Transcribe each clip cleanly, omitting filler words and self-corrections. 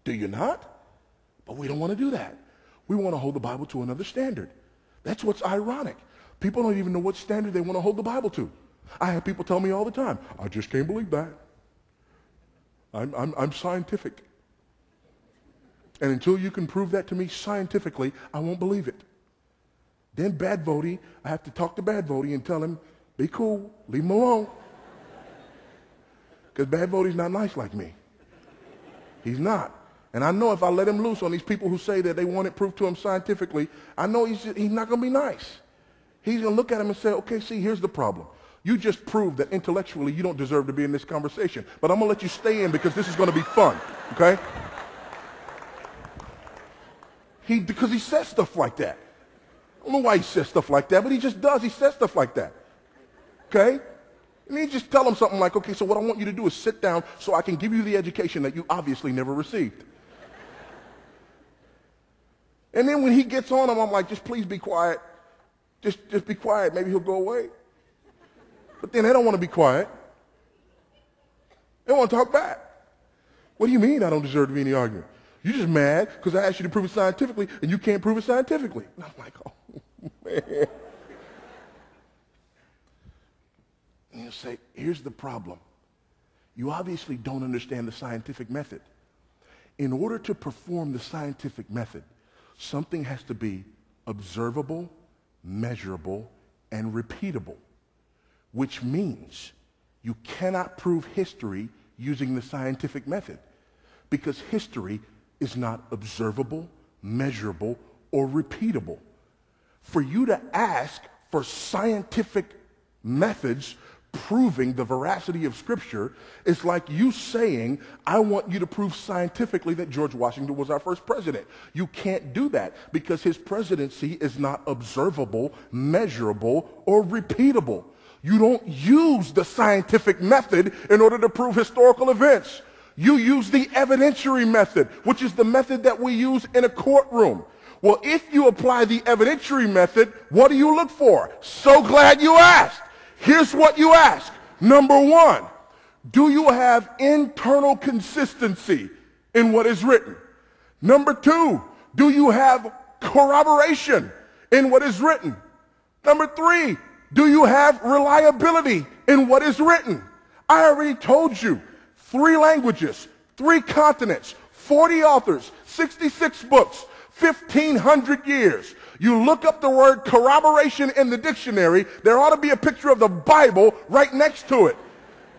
Do you not? But we don't want to do that. We want to hold the Bible to another standard. That's what's ironic. People don't even know what standard they want to hold the Bible to. I have people tell me all the time, I just can't believe that. I'm scientific. And until you can prove that to me scientifically, I won't believe it. Then bad Voddie, I have to talk to bad Voddie and tell him, be cool, leave him alone. Because bad Voddie's not nice like me. He's not. And I know if I let him loose on these people who say that they want it proved to him scientifically, I know he's not going to be nice. He's going to look at him and say, okay, see, here's the problem. You just proved that intellectually you don't deserve to be in this conversation. But I'm going to let you stay in because this is going to be fun, okay? Because he says stuff like that. I don't know why he says stuff like that, but he just does. He says stuff like that, okay? And you just tell him something like, okay, so what I want you to do is sit down so I can give you the education that you obviously never received. And then when he gets on him, I'm like, just please be quiet. Just be quiet. Maybe he'll go away. But then they don't want to be quiet. They want to talk back. What do you mean I don't deserve to be in the argument? You're just mad because I asked you to prove it scientifically and you can't prove it scientifically. And I'm like, oh, man. And you'll say, here's the problem. You obviously don't understand the scientific method. In order to perform the scientific method, something has to be observable, measurable, and repeatable, which means you cannot prove history using the scientific method because history is not observable, measurable, or repeatable. For you to ask for scientific methods proving the veracity of Scripture is like you saying, I want you to prove scientifically that George Washington was our first president. You can't do that because his presidency is not observable, measurable, or repeatable. You don't use the scientific method in order to prove historical events. You use the evidentiary method, which is the method that we use in a courtroom. Well, if you apply the evidentiary method, what do you look for? So glad you asked. Here's what you ask. Number one, do you have internal consistency in what is written? Number two, do you have corroboration in what is written? Number three, do you have reliability in what is written? I already told you 3 languages, 3 continents, 40 authors, 66 books, 1,500 years. You look up the word corroboration in the dictionary, there ought to be a picture of the Bible right next to it.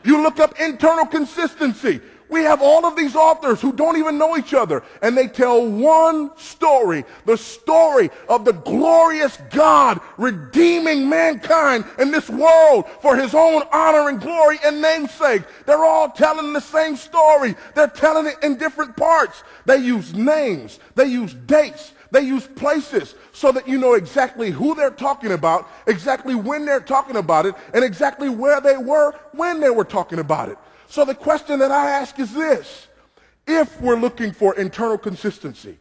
You look up internal consistency. We have all of these authors who don't even know each other, and they tell one story, the story of the glorious God redeeming mankind in this world for his own honor and glory and namesake. They're all telling the same story. They're telling it in different parts. They use names. They use dates. They use places so that you know exactly who they're talking about, exactly when they're talking about it, and exactly where they were when they were talking about it. So the question that I ask is this: if we're looking for internal consistency,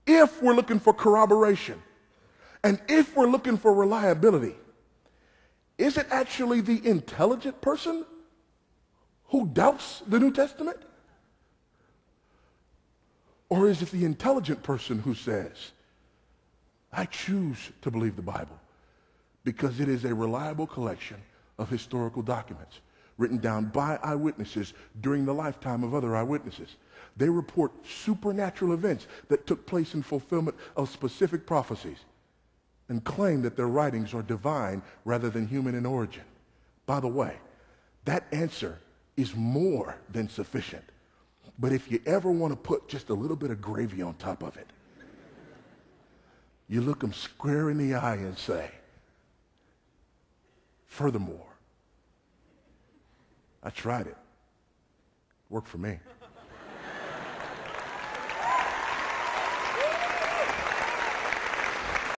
if we're looking for corroboration, and if we're looking for reliability, is it actually the intelligent person who doubts the New Testament? Or is it the intelligent person who says, I choose to believe the Bible because it is a reliable collection of historical documents written down by eyewitnesses during the lifetime of other eyewitnesses. They report supernatural events that took place in fulfillment of specific prophecies and claim that their writings are divine rather than human in origin. By the way, that answer is more than sufficient. But if you ever want to put just a little bit of gravy on top of it, you look them square in the eye and say, furthermore, I tried it. Worked for me.